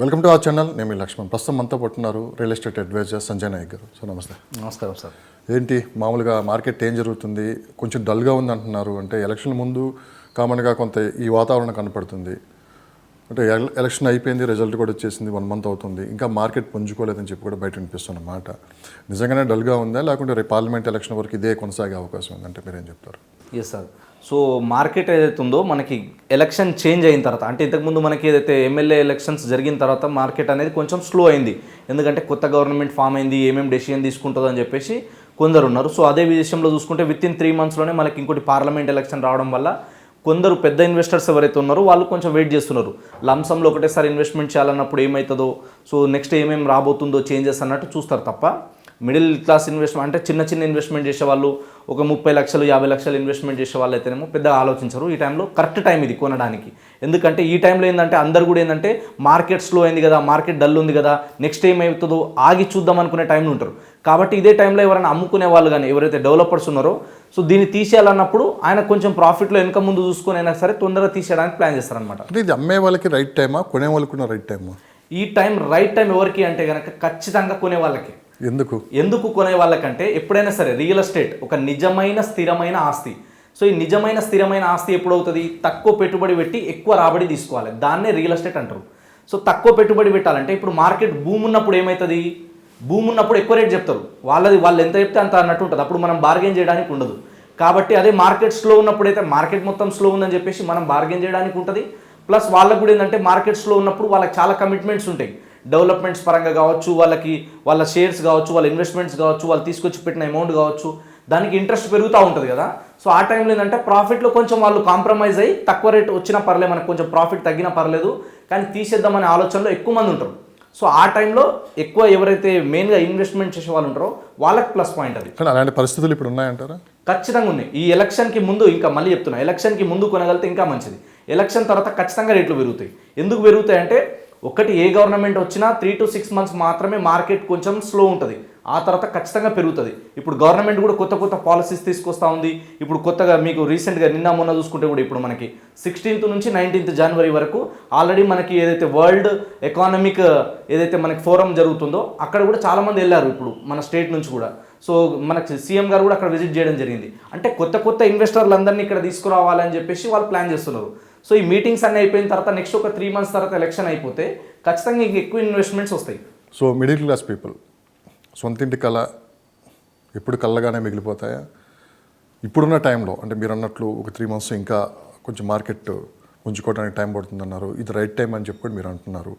Welcome to our channel. నేను మీ లక్ష్మణ్. ప్రస్తుతం మనతో పట్టున్నారు real estate advisor Sanjay Nayak గారు. సో నమస్తే. నమస్కారం సార్. ఏంటి మామూలుగా మార్కెట్ ఏం జరుగుతుంది? కొంచెం డల్గా ఉంది అంటున్నారు. అంటే ఎలక్షన్ ముందు కామన్గా కొంత ఈ వాతావరణం కనపడుతుంది. అంటే ఎలక్షన్ అయిపోయింది, రిజల్ట్ కూడా వచ్చేసింది, 1 మంత్ అవుతుంది, ఇంకా మార్కెట్ పుంజుకోలేదని చెప్పి కూడా బయట వినిపిస్తున్నమాట. నిజంగానే డల్గా ఉందా, లేకుంటే రేపు పార్లమెంట్ ఎలక్షన్ వరకు ఇదే కొనసాగే అవకాశం ఉందంటే మీరేం చెప్తారు? Yes sir. సో మార్కెట్ ఏదైతే ఉందో మనకి ఎలక్షన్ చేంజ్ అయిన తర్వాత, అంటే ఇంతకుముందు మనకి ఏదైతే ఎమ్మెల్యే ఎలక్షన్స్ జరిగిన తర్వాత మార్కెట్ అనేది కొంచెం స్లో అయింది. ఎందుకంటే కొత్త గవర్నమెంట్ ఫామ్ అయింది, ఏమేమి డెసిషన్ తీసుకుంటుందో అని చెప్పేసి కొందరు ఉన్నారు. సో అదే విషయంలో చూసుకుంటే వితిన్ 3 మంత్స్లోనే మనకి ఇంకోటి పార్లమెంట్ ఎలక్షన్ రావడం వల్ల కొందరు పెద్ద ఇన్వెస్టర్స్ ఎవరైతే ఉన్నారో వాళ్ళు కొంచెం వెయిట్ చేస్తున్నారు. లంసంలో ఒకటేసారి ఇన్వెస్ట్మెంట్ చేయాలన్నప్పుడు ఏమవుతుందో, సో నెక్స్ట్ ఏమేమి రాబోతుందో చేంజెస్ అన్నట్టు చూస్తారు తప్ప మిడిల్ క్లాస్ ఇన్వెస్ట్మెంట్ అంటే చిన్న ఇన్వెస్ట్మెంట్ చేసేవాళ్ళు, ఒక 30 లక్షలు 50 లక్షలు ఇన్వెస్ట్మెంట్ చేసే వాళ్ళు అయితేనేమో పెద్దగా ఆలోచించరు. ఈ టైంలో కరెక్ట్ టైం ఇది కొనడానికి. ఎందుకంటే ఈ టైంలో ఏంటంటే అందరు కూడా ఏంటంటే మార్కెట్ స్లో అయింది కదా, మార్కెట్ డల్ ఉంది కదా, నెక్స్ట్ ఏమవుతుందో ఆగి చూద్దాం అనుకునే టైంలో ఉంటారు. కాబట్టి ఇదే టైంలో ఎవరైనా అమ్ముకునే వాళ్ళు కానీ ఎవరైతే డెవలపర్స్ ఉన్నారో, సో దీన్ని తీసేయాలన్నప్పుడు ఆయన కొంచెం ప్రాఫిట్లో వెనక ముందు చూసుకొని అయినా సరే తొందరగా తీసేయడానికి ప్లాన్ చేస్తారనమాట. అంటే ఇది అమ్మే వాళ్ళకి రైట్ టైమా, కొనే వాళ్ళకున్న రైట్ టైమా? ఈ టైం రైట్ టైం ఎవరికి అంటే కనుక ఖచ్చితంగా కొనే వాళ్ళకి. ఎందుకు కొనే వాళ్ళకంటే ఎప్పుడైనా సరే రియల్ ఎస్టేట్ ఒక నిజమైన స్థిరమైన ఆస్తి. సో ఈ నిజమైన స్థిరమైన ఆస్తి ఎప్పుడవుతుంది? తక్కువ పెట్టుబడి పెట్టి ఎక్కువ రాబడి తీసుకోవాలి, దాన్నే రియల్ ఎస్టేట్ అంటారు. సో తక్కువ పెట్టుబడి పెట్టాలంటే ఇప్పుడు మార్కెట్ భూమి ఉన్నప్పుడు ఏమవుతుంది? భూమి ఉన్నప్పుడు ఎక్కువ రేట్ చెప్తారు, వాళ్ళు ఎంత చెప్తే అంత అన్నట్టు ఉంటుంది. అప్పుడు మనం బార్గెన్ చేయడానికి ఉండదు. కాబట్టి అదే మార్కెట్ స్లో ఉన్నప్పుడు అయితే మార్కెట్ మొత్తం స్లో ఉందని చెప్పేసి మనం బార్గెన్ చేయడానికి ఉంటుంది. ప్లస్ వాళ్ళకు కూడా ఏంటంటే మార్కెట్ స్లో ఉన్నప్పుడు వాళ్ళకి చాలా కమిట్మెంట్స్ ఉంటాయి, డెవలప్మెంట్స్ పరంగా కావచ్చు, వాళ్ళ షేర్స్ కావచ్చు, వాళ్ళ ఇన్వెస్ట్మెంట్స్ కావచ్చు, వాళ్ళు తీసుకొచ్చి పెట్టిన అమౌంట్ కావచ్చు, దానికి ఇంట్రెస్ట్ పెరుగుతూ ఉంటుంది కదా. సో ఆ టైంలో ఏంటంటే ప్రాఫిట్లో కొంచెం వాళ్ళు కాంప్రమైజ్ అయ్యి తక్కువ రేట్ వచ్చినా పర్లేదు, మనకు కొంచెం ప్రాఫిట్ తగ్గినా పర్లేదు, కానీ తీసేద్దామనే ఆలోచనలో ఎక్కువ మంది ఉంటారు. సో ఆ టైంలో ఎక్కువ ఎవరైతే మెయిన్గా ఇన్వెస్ట్మెంట్ చేసే వాళ్ళు ఉంటారో వాళ్ళకి ప్లస్ పాయింట్ అది. కానీ అలాంటి పరిస్థితులు ఇప్పుడు ఉన్నాయంటారా? ఖచ్చితంగా ఉన్నాయి. ఈ ఎలక్షన్కి ముందు, ఇంకా మళ్ళీ చెప్తున్నా, ఎలక్షన్కి ముందు కొనగలిగితే ఇంకా మంచిది. ఎలక్షన్ తర్వాత ఖచ్చితంగా రేట్లు పెరుగుతాయి. ఎందుకు పెరుగుతాయి అంటే, ఒకటి ఏ గవర్నమెంట్ వచ్చినా 3 to 6 months మాత్రమే మార్కెట్ కొంచెం స్లో ఉంటుంది, ఆ తర్వాత ఖచ్చితంగా పెరుగుతుంది. ఇప్పుడు గవర్నమెంట్ కూడా కొత్త పాలసీస్ తీసుకొస్తూ ఉంది. ఇప్పుడు కొత్తగా మీకు రీసెంట్గా నిన్న మొన్న చూసుకుంటే కూడా ఇప్పుడు మనకి 16th నుంచి 19th January వరకు ఆల్రెడీ మనకి ఏదైతే వరల్డ్ ఎకానమిక్ ఏదైతే మనకి ఫోరం జరుగుతుందో అక్కడ కూడా చాలామంది వెళ్ళారు ఇప్పుడు మన స్టేట్ నుంచి కూడా. సో మనకి సీఎం గారు కూడా అక్కడ విజిట్ చేయడం జరిగింది. అంటే కొత్త ఇన్వెస్టర్లందరినీ ఇక్కడ తీసుకురావాలని చెప్పేసి వాళ్ళు ప్లాన్ చేస్తున్నారు. సో ఈ మీటింగ్స్ అన్నీ అయిపోయిన తర్వాత నెక్స్ట్ ఒక 3 months తర్వాత ఎలక్షన్ అయిపోతే ఖచ్చితంగా ఇంక ఎక్కువ ఇన్వెస్ట్మెంట్స్ వస్తాయి. సో మిడిల్ క్లాస్ పీపుల్ సొంతింటి కళ ఎప్పుడు కళ్ళగానే మిగిలిపోతాయా? ఇప్పుడున్న టైంలో అంటే మీరు అన్నట్లు ఒక 3 months ఇంకా కొంచెం మార్కెట్ ఉంచుకోవడానికి టైం పడుతుందన్నారు. ఇది రైట్ టైం అని చెప్పి మీరు అంటున్నారు.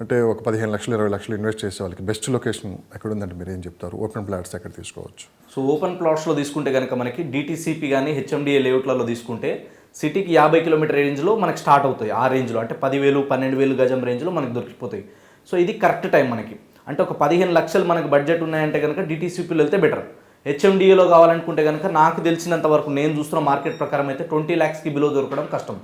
అంటే ఒక 15 లక్షలు 20 లక్షలు ఇన్వెస్ట్ చేసే వాళ్ళకి బెస్ట్ లొకేషన్ ఎక్కడ ఉందంటే మీరు ఏం చెప్తారు? ఓపెన్ ప్లాట్స్ ఎక్కడ తీసుకోవచ్చు? సో ఓపెన్ ప్లాట్స్లో తీసుకుంటే కనుక మనకి DTCP కానీ HMDA లేఅవుట్లలో తీసుకుంటే సిటీకి 50 కిలోమీటర్ రేంజ్లో మనకి స్టార్ట్ అవుతాయి. ఆ రేంజ్లో అంటే 10,000 12,000 గజం రేంజ్లో మనకి దొరికిపోతాయి. సో ఇది కరెక్ట్ టైం మనకి. అంటే ఒక 15 లక్షలు మనకి బడ్జెట్ ఉన్నాయంటే కనుక DTCPలో వెళ్తే బెటర్. HMDAలో కావాలనుకుంటే కనుక నాకు తెలిసినంత వరకు నేను చూస్తున్న మార్కెట్ ప్రకారం అయితే 20 lakhsకి బిలో దొరకడం కష్టం.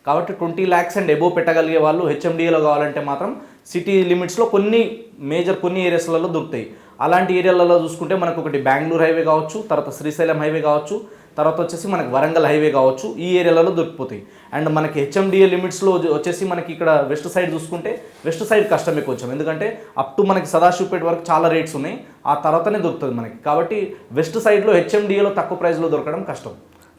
కాబట్టి 20 lakhs అండ్ ఎబో పెట్టగలిగే వాళ్ళు HMDAలో కావాలంటే మాత్రం సిటీ లిమిట్స్లో కొన్ని ఏరియాస్లలో దొరుకుతాయి. అలాంటి ఏరియాలలో చూసుకుంటే మనకు ఒకటి బెంగళూరు హైవే కావచ్చు, తర్వాత శ్రీశైలం హైవే కావచ్చు, తర్వాత వచ్చేసి మనకి వరంగల్ హైవే కావచ్చు, ఈ ఏరియాలలో దొరికిపోతాయి. అండ్ మనకి HMDA లిమిట్స్లో వచ్చేసి మనకి ఇక్కడ వెస్ట్ సైడ్ చూసుకుంటే వెస్ట్ సైడ్ కష్టమే కొంచెం, ఎందుకంటే అప్ టు మనకి సదాశివపేట వరకు చాలా రేట్స్ ఉన్నాయి, ఆ తర్వాతనే దొరుకుతుంది మనకి. కాబట్టి వెస్ట్ సైడ్లో HMDAలో తక్కువ ప్రైస్లో దొరకడం కష్టం.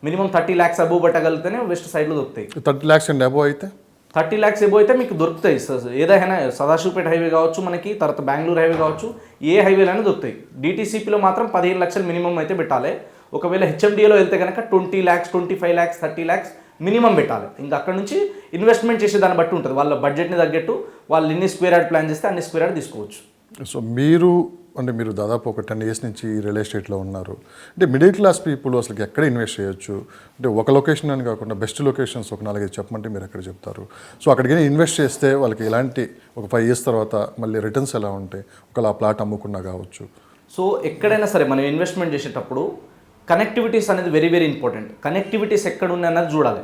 మినిమం 30 lakhs అబోవ్ పెట్టగలిగితేనే వెస్ట్ సైడ్లో దొరుకుతాయి. 30 lakhs అండ్ అబోవ్ అయితే 30 lakhs ఎబో అయితే మీకు దొరుకుతాయి. ఏదైనా సదాశివపేట హైవే కావచ్చు, మనకి తర్వాత బెంగళూరు హైవే కావచ్చు, ఏ హైవేలైనా దొరుకుతాయి. DTCPలో మాత్రం 15 లక్షలు మినిమం అయితే పెట్టాలి. ఒకవేళ HMDAలో వెళ్తే కనుక 20 lakhs 25 lakhs 30 lakhs మినిమం పెట్టాలి. ఇంకా అక్కడ నుంచి ఇన్వెస్ట్మెంట్ చేసే దాన్ని బట్టి ఉంటుంది, వాళ్ళ బడ్జెట్ని తగ్గట్టు వాళ్ళు ఎన్ని స్క్వేర్ యార్డ్ ప్లాన్ చేస్తే అన్ని స్క్వేర్ యార్డ్ తీసుకోవచ్చు. సో మీరు దాదాపు ఒక 10 years నుంచి రియల్ ఎస్టేట్లో ఉన్నారు. అంటే మిడిల్ క్లాస్ పీపుల్ అసలు ఎక్కడ ఇన్వెస్ట్ చేయొచ్చు? అంటే ఒక లొకేషన్ అని కాకుండా బెస్ట్ లొకేషన్స్ ఒక 4-5 చెప్పమంటే మీరు ఎక్కడ చెప్తారు? సో అక్కడికి ఇన్వెస్ట్ చేస్తే వాళ్ళకి ఇలాంటి ఒక 5 years తర్వాత మళ్ళీ రిటర్న్స్ ఎలా ఉంటాయి? ఒకవేళ ఆ ప్లాట్ అమ్ముకున్నా కావచ్చు. సో ఎక్కడైనా సరే మనం ఇన్వెస్ట్మెంట్ చేసేటప్పుడు కనెక్టివిటీస్ అనేది వెరీ ఇంపార్టెంట్. కనెక్టివిటీస్ ఎక్కడ ఉన్నాయి అన్నది చూడాలి.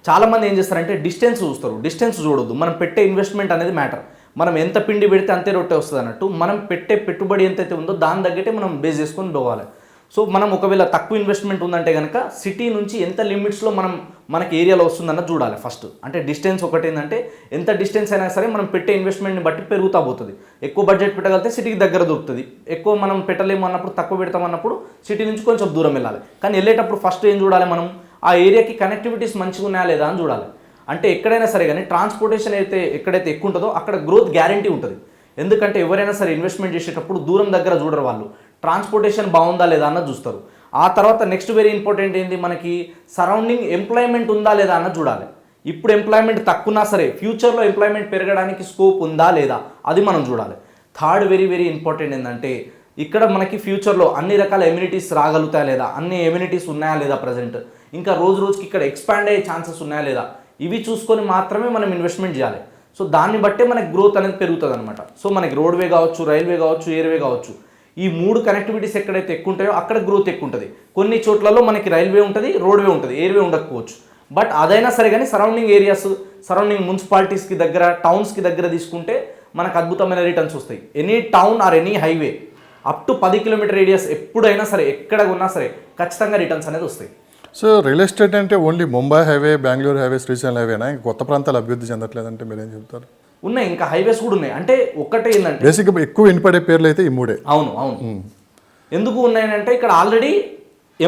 చాలామంది ఏం చేస్తారంటే డిస్టెన్స్ చూస్తారు, డిస్టెన్స్ చూడొద్దు. మనం పెట్టే ఇన్వెస్ట్మెంట్ అనేది మ్యాటర్. మనం ఎంత పిండి పెడితే అంతే రొట్టె వస్తుంది అన్నట్టు. మనం పెట్టే పెట్టుబడి ఎంతైతే ఉందో దాని తగ్గట్టే మనం బేస్ చేసుకొని పోవాలి. సో మనం ఒకవేళ తక్కువ ఇన్వెస్ట్మెంట్ ఉందంటే కనుక సిటీ నుంచి ఎంత లిమిట్స్లో మనకి ఏరియాలో వస్తుందన్నది చూడాలి ఫస్ట్. అంటే డిస్టెన్స్ ఒకటి ఏంటంటే ఎంత డిస్టెన్స్ అయినా సరే మనం పెట్టే ఇన్వెస్ట్మెంట్ని బట్టి పెరుగుతూ పోతుంది. ఎక్కువ బడ్జెట్ పెట్టగలిగితే సిటీకి దగ్గర దొరుకుతుంది, ఎక్కువ మనం పెట్టలేము అన్నప్పుడు తక్కువ పెడతామన్నప్పుడు సిటీ నుంచి కొంచెం దూరం వెళ్ళాలి. కానీ వెళ్ళేటప్పుడు ఫస్ట్ ఏం చూడాలి, మనం ఆ ఏరియాకి కనెక్టివిటీస్ మంచిగా ఉన్నాయా లేదా అని చూడాలి. అంటే ఎక్కడైనా సరే కానీ ట్రాన్స్పోర్టేషన్ ఎక్కడైతే ఎక్కువ ఉంటుందో అక్కడ గ్రోత్ గ్యారంటీ ఉంటుంది. ఎందుకంటే ఎవరైనా సరే ఇన్వెస్ట్మెంట్ చేసేటప్పుడు దూరం దగ్గర చూడరు, వాళ్ళు ట్రాన్స్పోర్టేషన్ బాగుందా లేదా అన్నది చూస్తారు. ఆ తర్వాత నెక్స్ట్ వెరీ ఇంపార్టెంట్ ఏంటి, మనకి సరౌండింగ్ ఎంప్లాయ్మెంట్ ఉందా లేదా అన్నది చూడాలి. ఇప్పుడు ఎంప్లాయ్మెంట్ తక్కువన్నా సరే ఫ్యూచర్లో ఎంప్లాయ్మెంట్ పెరగడానికి స్కోప్ ఉందా లేదా అది మనం చూడాలి. థర్డ్ వెరీ వెరీ ఇంపార్టెంట్ ఏంటంటే ఇక్కడ మనకి ఫ్యూచర్లో అన్ని రకాల ఎమ్యూనిటీస్ రాగలుగుతాయా లేదా, అన్ని ఎమ్యూనిటీస్ ఉన్నాయా లేదా ప్రజెంట్, ఇంకా రోజు రోజుకి ఇక్కడ ఎక్స్పాండ్ అయ్యే ఛాన్సెస్ ఉన్నాయా లేదా, ఇవి చూసుకొని మాత్రమే మనం ఇన్వెస్ట్మెంట్ చేయాలి. సో దాన్ని బట్టే మనకి గ్రోత్ అనేది పెరుగుతుంది అనమాట. సో మనకి రోడ్వే కావచ్చు, రైల్వే కావచ్చు, ఎయిర్వే కావచ్చు, ఈ 3 కనెక్టివిటీస్ ఎక్కడైతే ఎక్కువ ఉంటాయో అక్కడ గ్రోత్ ఎక్కువ ఉంటుంది. కొన్ని చోట్లలో మనకి రైల్వే ఉంటుంది, రోడ్వే ఉంటుంది, ఎయిర్వే ఉండకపోవచ్చు. బట్ అదైనా సరే కానీ సరౌండింగ్ ఏరియాస్, సరౌండింగ్ మున్సిపాలిటీస్కి దగ్గర, టౌన్స్కి దగ్గర తీసుకుంటే మనకు అద్భుతమైన రిటర్న్స్ వస్తాయి. Any town or any highway up to 10 kilometre radius ఎప్పుడైనా సరే ఎక్కడ ఉన్నా సరే ఖచ్చితంగా రిటర్న్స్ అనేది వస్తాయి. సో రియల్ ఎస్టేట్ అంటే only Mumbai highway, Bengaluru highway, Srisailam హైవేనా, ఇంకా కొత్త ప్రాంతాలు అభివృద్ధి చెందట్లేదంటే మీరు ఏం చెప్తారు? ఉన్నాయి, ఇంకా హైవేస్ కూడా ఉన్నాయి. అంటే ఒక్కటే ఏంటంటే బేసిక్గా ఎక్కువ వినపడే పేర్లు అయితే ఈ 3. అవును. ఎందుకు ఉన్నాయంటే ఇక్కడ ఆల్రెడీ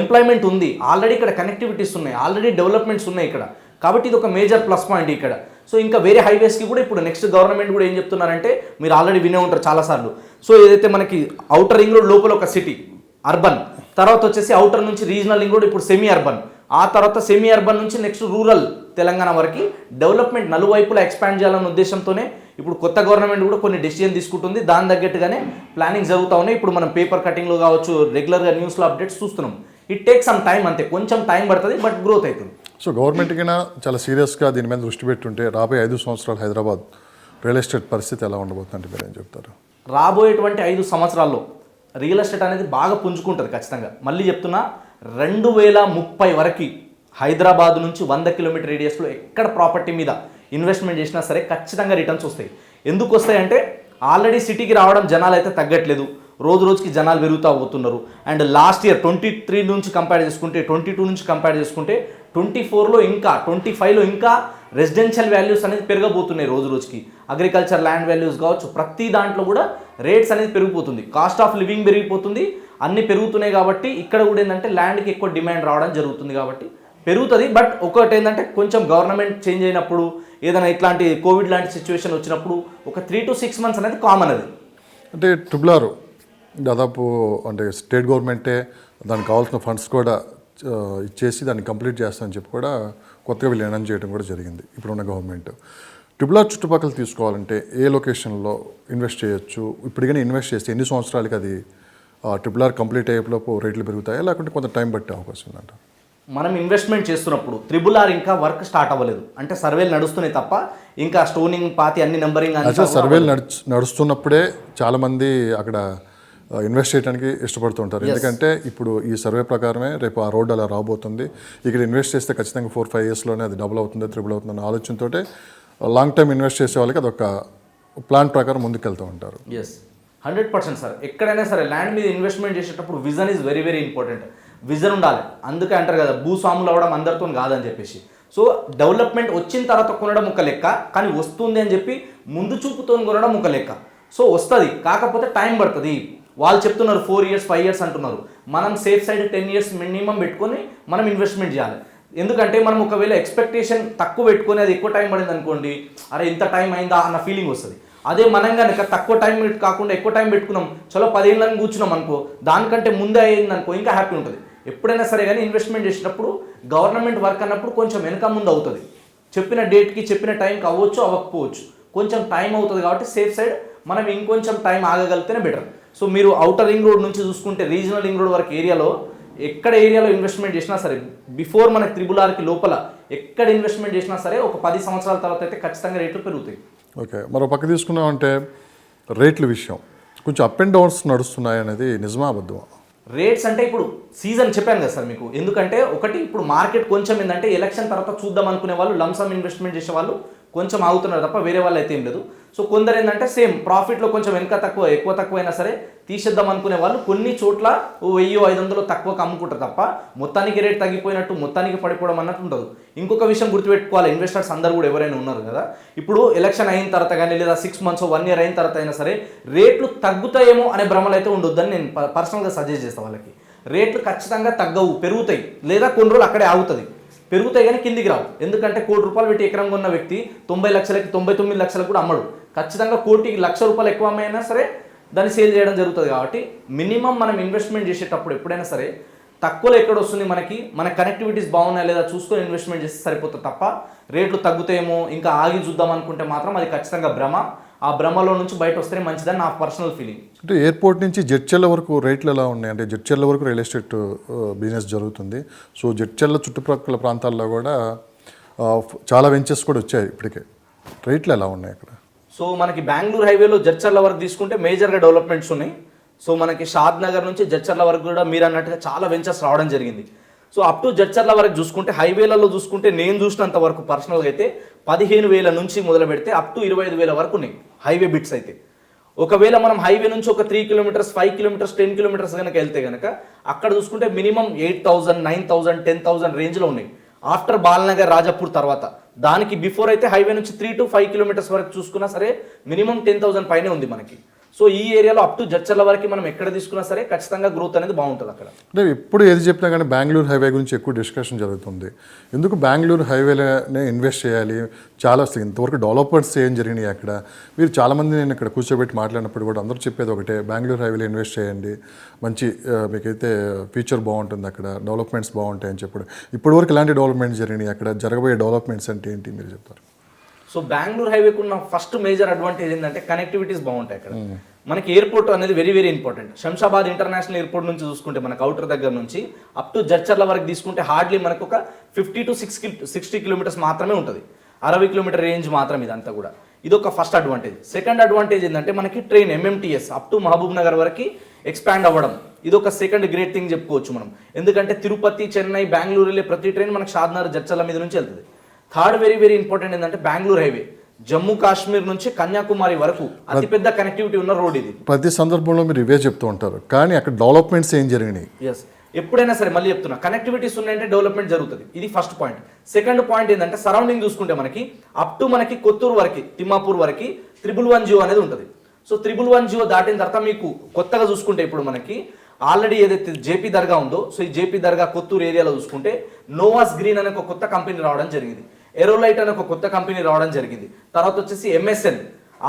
ఎంప్లాయ్మెంట్ ఉంది, ఆల్రెడీ ఇక్కడ కనెక్టివిటీస్ ఉన్నాయి, ఆల్రెడీ డెవలప్మెంట్స్ ఉన్నాయి ఇక్కడ. కాబట్టి ఇది ఒక మేజర్ ప్లస్ పాయింట్ ఇక్కడ. సో ఇంకా వేరే హైవేస్కి కూడా ఇప్పుడు నెక్స్ట్ గవర్నమెంట్ కూడా ఏం చెప్తున్నారంటే, మీరు ఆల్రెడీ వినే ఉంటారు చాలాసార్లు. సో ఏదైతే మనకి అవుటర్ రింగ్ రోడ్ లోపల ఒక సిటీ అర్బన్, తర్వాత వచ్చేసి అవుటర్ నుంచి రీజనల్ రింగ్ రోడ్, ఇప్పుడు సెమీ అర్బన్, ఆ తర్వాత సెమీ అర్బన్ నుంచి నెక్స్ట్ రూరల్ తెలంగాణ వరకు డెవలప్మెంట్ నలువైపులా ఎక్స్పాండ్ చేయాలన్న ఉద్దేశంతోనే ఇప్పుడు కొత్త గవర్నమెంట్ కూడా కొన్ని డెసిషన్ తీసుకుంటుంది. దాని తగ్గట్టుగానే ప్లానింగ్ జరుగుతూ ఉన్నాయి. ఇప్పుడు మనం పేపర్ కటింగ్లో కావచ్చు, రెగ్యులర్గా న్యూస్లో అప్డేట్స్ చూస్తున్నాం. ఇట్ టేక్ సమ్ టైం, అంతే, కొంచెం టైం పడుతుంది, బట్ గ్రోత్ అవుతుంది. సో గవర్నమెంట్కి చాలా సీరియస్గా దీని మీద దృష్టి పెట్టుంటే రాబోయే 5 సంవత్సరాలు హైదరాబాద్ రియల్ ఎస్టేట్ పరిస్థితి ఎలా ఉండబోతుందంటే మీరు ఏం చెప్తారు? రాబోయేటువంటి 5 సంవత్సరాల్లో రియల్ ఎస్టేట్ అనేది బాగా పుంజుకుంటుంది ఖచ్చితంగా. మళ్ళీ చెప్తున్నా, 2030 వరకు హైదరాబాద్ నుంచి 100 కిలోమీటర్ రేడియస్లో ఎక్కడ ప్రాపర్టీ మీద ఇన్వెస్ట్మెంట్ చేసినా సరే ఖచ్చితంగా రిటర్న్స్ వస్తాయి. ఎందుకు వస్తాయంటే ఆల్రెడీ సిటీకి రావడం జనాలు అయితే తగ్గట్లేదు, రోజు రోజుకి జనాలు పెరుగుతూ పోతున్నారు. అండ్ లాస్ట్ ఇయర్ 23 నుంచి కంపేర్ చేసుకుంటే, 22 నుంచి కంపేర్ చేసుకుంటే 24లో ఇంకా 25లో ఇంకా రెసిడెన్షియల్ వాల్యూస్ అనేది పెరగబోతున్నాయి రోజు రోజుకి. అగ్రికల్చర్ ల్యాండ్ వాల్యూస్ కావచ్చు, ప్రతి దాంట్లో కూడా రేట్స్ అనేది పెరిగిపోతుంది, కాస్ట్ ఆఫ్ లివింగ్ పెరిగిపోతుంది, అన్నీ పెరుగుతున్నాయి. కాబట్టి ఇక్కడ కూడా ఏంటంటే ల్యాండ్కి ఎక్కువ డిమాండ్ రావడం జరుగుతుంది కాబట్టి పెరుగుతుంది. బట్ ఒకటి ఏంటంటే కొంచెం గవర్నమెంట్ చేంజ్ అయినప్పుడు, ఏదైనా ఇట్లాంటి కోవిడ్ లాంటి సిచ్యువేషన్ వచ్చినప్పుడు ఒక 3 to 6 months అనేది కామన్. అది అంటే ట్రిబుల్ దాదాపు అంటే స్టేట్ గవర్నమెంటే దానికి కావాల్సిన ఫండ్స్ కూడా ఇచ్చేసి దాన్ని కంప్లీట్ చేస్తామని చెప్పి కూడా కొత్తగా వీళ్ళు అనౌన్స్ చేయడం కూడా జరిగింది ఇప్పుడున్న గవర్నమెంట్. ట్రిబుల్ చుట్టుపక్కల తీసుకోవాలంటే ఏ లొకేషన్లో ఇన్వెస్ట్ చేయొచ్చు, ఇప్పుడు కానీ ఇన్వెస్ట్ చేస్తే ఎన్ని సంవత్సరాలకి అది ట్రిపుల్ కంప్లీట్ అయ్యేలోపు రేట్లు పెరుగుతాయా, లేకుంటే కొంత టైం పట్టే అవకాశం ఉందంట? మనం ఇన్వెస్ట్మెంట్ చేస్తున్నప్పుడు ట్రిబుల్ ఇంకా వర్క్ స్టార్ట్ అవ్వలేదు, అంటే సర్వేలు నడుస్తున్నాయి తప్ప ఇంకా స్టోనింగ్ పాతి అన్ని నెంబరింగ్ సర్వేలు నడుస్తున్నప్పుడే చాలామంది అక్కడ ఇన్వెస్ట్ చేయడానికి ఇష్టపడుతుంటారు. ఎందుకంటే ఇప్పుడు ఈ సర్వే ప్రకారమే రేపు ఆ రోడ్ అలా రాబోతుంది, ఇక్కడ ఇన్వెస్ట్ చేస్తే ఖచ్చితంగా 4-5 yearsలోనే అది డబుల్ అవుతుంది, ట్రిపుల్ అవుతుంది అన్న ఆలోచనతో లాంగ్ టర్మ్ ఇన్వెస్ట్ చేసే వాళ్ళకి అదొక ప్లాన్ ప్రకారం ముందుకు వెళ్తూ ఉంటారు. 100% సార్. ఎక్కడైనా సరే ల్యాండ్ మీద ఇన్వెస్ట్మెంట్ చేసేటప్పుడు vision is very very important. Vision ఉండాలి. అందుకే అంటారు కదా, భూస్వాములు అవ్వడం అందరితో కాదని చెప్పేసి. సో డెవలప్మెంట్ వచ్చిన తర్వాత కొనడం ఒక లెక్క, కానీ వస్తుంది అని చెప్పి ముందు చూపుతో కొనడం ఒక లెక్క. సో వస్తుంది, కాకపోతే టైం పడుతుంది. వాళ్ళు చెప్తున్నారు 4 years 5 years అంటున్నారు. మనం సేఫ్ సైడ్ 10 years మినిమం పెట్టుకొని మనం ఇన్వెస్ట్మెంట్ చేయాలి. ఎందుకంటే మనం ఒకవేళ ఎక్స్పెక్టేషన్ తక్కువ పెట్టుకొని అది ఎక్కువ టైం పడింది అనుకోండి, అరే ఇంత టైం అయిందా అన్న ఫీలింగ్ వస్తుంది. అదే మనం కనుక తక్కువ టైం కాకుండా ఎక్కువ టైం పెట్టుకున్నాం, చలో 10 ఏళ్ళని కూర్చున్నాం అనుకో, దానికంటే ముందే అయింది అనుకో, ఇంకా హ్యాపీ ఉంటుంది. ఎప్పుడైనా సరే కానీ ఇన్వెస్ట్మెంట్ చేసినప్పుడు గవర్నమెంట్ వర్క్ అన్నప్పుడు కొంచెం వెనక ముందు అవుతుంది. చెప్పిన డేట్కి చెప్పిన టైంకి అవ్వచ్చు అవ్వకపోవచ్చు, కొంచెం టైం అవుతుంది. కాబట్టి సేఫ్ సైడ్ మనం ఇంకొంచెం టైం ఆగగలిగితేనే బెటర్. సో మీరు అవుటర్ రింగ్ రోడ్ నుంచి చూసుకుంటే రీజనల్ రింగ్ రోడ్ వరకు ఏరియాలో ఎక్కడ ఏరియాలో ఇన్వెస్ట్మెంట్ చేసినా సరే, బిఫోర్ మనకి త్రిబుల్ లోపల ఎక్కడ ఇన్వెస్ట్మెంట్ చేసినా సరే ఒక 10 సంవత్సరాల తర్వాత అయితే ఖచ్చితంగా రేట్లు పెరుగుతాయి. ఓకే, మరో పక్క తీసుకున్నామంటే రేట్ల విషయం కొంచెం అప్ అండ్ డౌన్స్ నడుస్తున్నాయి అనేది నిజమా అబద్ధమా? రేట్స్ అంటే ఇప్పుడు సీజన్ చెప్పాను కదా సార్ మీకు. ఎందుకంటే ఒకటి ఇప్పుడు మార్కెట్ కొంచెం ఏంటంటే ఎలక్షన్ తర్వాత చూద్దాం అనుకునే వాళ్ళు, లంసమ్ ఇన్వెస్ట్మెంట్ చేసే వాళ్ళు కొంచెం ఆగుతున్నారు తప్ప వేరే వాళ్ళు అయితే ఏం లేదు. సో కొందరు ఏంటంటే సేమ్ ప్రాఫిట్లో కొంచెం వెనక తక్కువ ఎక్కువ తక్కువ అయినా సరే తీసేద్దాం అనుకునే వాళ్ళు కొన్ని చోట్ల 1000-500 తక్కువకు అమ్ముకుంటారు తప్ప మొత్తానికి రేట్ తగ్గిపోయినట్టు మొత్తానికి పడిపోవడం అన్నట్టు ఉండదు. ఇంకొక విషయం గుర్తుపెట్టుకోవాలి, ఇన్వెస్టర్స్ అందరూ కూడా ఎవరైనా ఉన్నారు కదా, ఇప్పుడు ఎలక్షన్ అయిన తర్వాత కానీ లేదా 6 months 1 year అయిన తర్వాత అయినా సరే రేట్లు తగ్గుతాయేమో అనే భ్రమలు అయితే ఉండొద్దని నేను పర్సనల్గా సజెస్ట్ చేస్తాను వాళ్ళకి. రేట్లు ఖచ్చితంగా తగ్గవు, పెరుగుతాయి, లేదా కొన్ని రోజులు అక్కడే ఆగుతుంది. పెరుగుతాయి కానీ కిందికి రావు. ఎందుకంటే ₹1 కోటి పెట్టి ఎకరం కొన్న వ్యక్తి 90 లక్షలకి 99 లక్షలకు కూడా అమ్మడు. ఖచ్చితంగా కోటికి ₹1,00,000 ఎక్కువ అమ్మైనా సరే దాన్ని సేల్ చేయడం జరుగుతుంది. కాబట్టి మినిమం మనం ఇన్వెస్ట్మెంట్ చేసేటప్పుడు ఎప్పుడైనా సరే తక్కువలో ఎక్కడ వస్తుంది మనకి, మన కనెక్టివిటీస్ బాగున్నాయా లేదా చూసుకొని ఇన్వెస్ట్మెంట్ చేస్తే సరిపోతుంది తప్ప రేట్లు తగ్గుతాయేమో ఇంకా ఆగి చూద్దాం అనుకుంటే మాత్రం అది ఖచ్చితంగా భ్రమ. ఆ భ్రమలో నుంచి బయట వస్తేనే మంచిదని నా పర్సనల్ ఫీలింగ్. అంటే ఎయిర్పోర్ట్ నుంచి జడ్చర్ల వరకు రేట్లు ఎలా ఉన్నాయి? అంటే జడ్చర్ల వరకు రియల్ ఎస్టేట్ బిజినెస్ జరుగుతుంది. సో జడ్చర్ల చుట్టుపక్కల ప్రాంతాల్లో కూడా చాలా వెంచర్స్ కూడా వచ్చాయి ఇప్పటికే. రేట్లు ఎలా ఉన్నాయి అక్కడ? సో మనకి బెంగళూరు హైవేలో జడ్చర్ల వరకు తీసుకుంటే మేజర్గా డెవలప్మెంట్స్ ఉన్నాయి. సో మనకి షాద్ నగర్ నుంచి జడ్చర్ల వరకు కూడా మీరు అన్నట్టుగా చాలా వెంచర్స్ రావడం జరిగింది. సో అప్ టు జడ్చర్ల వరకు చూసుకుంటే హైవేలలో చూసుకుంటే నేను చూసినంత వరకు పర్సనల్గా అయితే 15,000 నుంచి మొదలు పెడితే అప్ టు 25,000 వరకు ఉన్నాయి హైవే బిట్స్ అయితే. ఒకవేళ మనం హైవే నుంచి ఒక 3 kilometers 5 kilometers 10 kilometers కనుక వెళ్తే కనుక అక్కడ చూసుకుంటే మినిమం 8,000 9,000 10,000 రేంజ్లో ఉన్నాయి. ఆఫ్టర్ బాలనగర్ రాజపూర్ తర్వాత దానికి బిఫోర్ అయితే హైవే నుంచి 3 to 5 kilometers వరకు చూసుకున్నా సరే మినిమం 10,000 పైనే ఉంది మనకి. సో ఈ ఏరియాలో అప్ టు జడ్చర్ల వరకు మనం ఎక్కడ తీసుకున్నా సరే ఖచ్చితంగా గ్రోత్ అనేది బాగుంటుంది అక్కడ. అంటే ఎప్పుడు ఏది చెప్పినా కానీ బెంగళూరు హైవే గురించి ఎక్కువ డిస్కషన్ జరుగుతుంది. ఎందుకు బెంగళూరు హైవేలోనే ఇన్వెస్ట్ చేయాలి? చాలా ఇంతవరకు డెవలప్మెంట్స్ ఏం జరిగినాయి అక్కడ? మీరు చాలామంది నేను ఇక్కడ కూర్చోబెట్టి మాట్లాడినప్పుడు కూడా అందరూ చెప్పేది ఒకటే, బెంగళూరు హైవేలో ఇన్వెస్ట్ చేయండి, మంచి మీకైతే ఫ్యూచర్ బాగుంటుంది, అక్కడ డెవలప్మెంట్స్ బాగుంటాయి అని చెప్పాడు. ఇప్పటివరకు ఎలాంటి డెవలప్మెంట్స్ జరిగినాయి అక్కడ? జరగబోయే డెవలప్మెంట్స్ అంటే ఏంటి మీరు చెప్తారు? సో బెంగళూరు హైవేకు ఉన్న ఫస్ట్ మేజర్ అడ్వాంటేజ్ ఏంటంటే కనెక్టివిటీస్ బాగుంటాయి అక్కడ. మనకి ఎయిర్పోర్ట్ అనేది very very important. Shamshabad international airport నుంచి చూసుకుంటే మనకు అవుటర్ దగ్గర నుంచి అప్ టు జడ్చర్ల వరకు తీసుకుంటే హార్డ్లీ మనకు ఒక 50 to 60 kilometers మాత్రమే ఉంటుంది. 60 kilometer రేంజ్ మాత్రం ఇదంతా కూడా. ఇది ఒక ఫస్ట్ అడ్వాంటేజ్. సెకండ్ అడ్వాంటేజ్ ఏంటంటే మనకి train MMTS up to Mahabubnagar వరకు ఎక్స్పాండ్ అవ్వడం. ఇది ఒక సెకండ్ గ్రేట్ థింగ్ చెప్పుకోవచ్చు మనం. ఎందుకంటే తిరుపతి చెన్నై బెంగళూరు వెళ్ళే ప్రతి ట్రైన్ మనకి షాద్నగర్ జడ్చర్ల మీద నుంచి వెళ్తుంది. థర్డ్ వెరీ వెరీ ఇంపార్టెంట్ ఏంటంటే బెంగళూరు హైవే జమ్మూ కాశ్మీర్ నుంచి కన్యాకుమారి వరకు అతిపెద్ద కనెక్టివిటీ ఉన్న రోడ్ ఇది. ప్రతి సందర్భంలో మీరు ఇవే చెప్తూ ఉంటారు, కానీ అక్కడ డెవలప్మెంట్స్ ఏం జరిగినాయి? ఎస్, ఎప్పుడైనా సరే మళ్ళీ చెప్తున్నా, కనెక్టివిటీస్ ఉన్నాయంటే డెవలప్మెంట్ జరుగుతుంది. ఇది ఫస్ట్ పాయింట్. సెకండ్ పాయింట్ ఏంటంటే సరౌండింగ్ చూసుకుంటే మనకి అప్ టు మనకి కొత్తూరు వరకు తిమ్మాపూర్ వరకు 111 అనేది ఉంటుంది. సో 111 దాటిన తర్వాత మీకు కొత్తగా చూసుకుంటే ఇప్పుడు మనకి ఆల్రెడీ ఏదైతే జేపీ దర్గా ఉందో, సో ఈ జేపీ దర్గా కొత్తూరు ఏరియాలో చూసుకుంటే నోవాస్ గ్రీన్ అనే ఒక కొత్త కంపెనీ రావడం జరిగింది. ఎరోలైట్ అనే ఒక కొత్త కంపెనీ రావడం జరిగింది. తర్వాత వచ్చేసి MSN,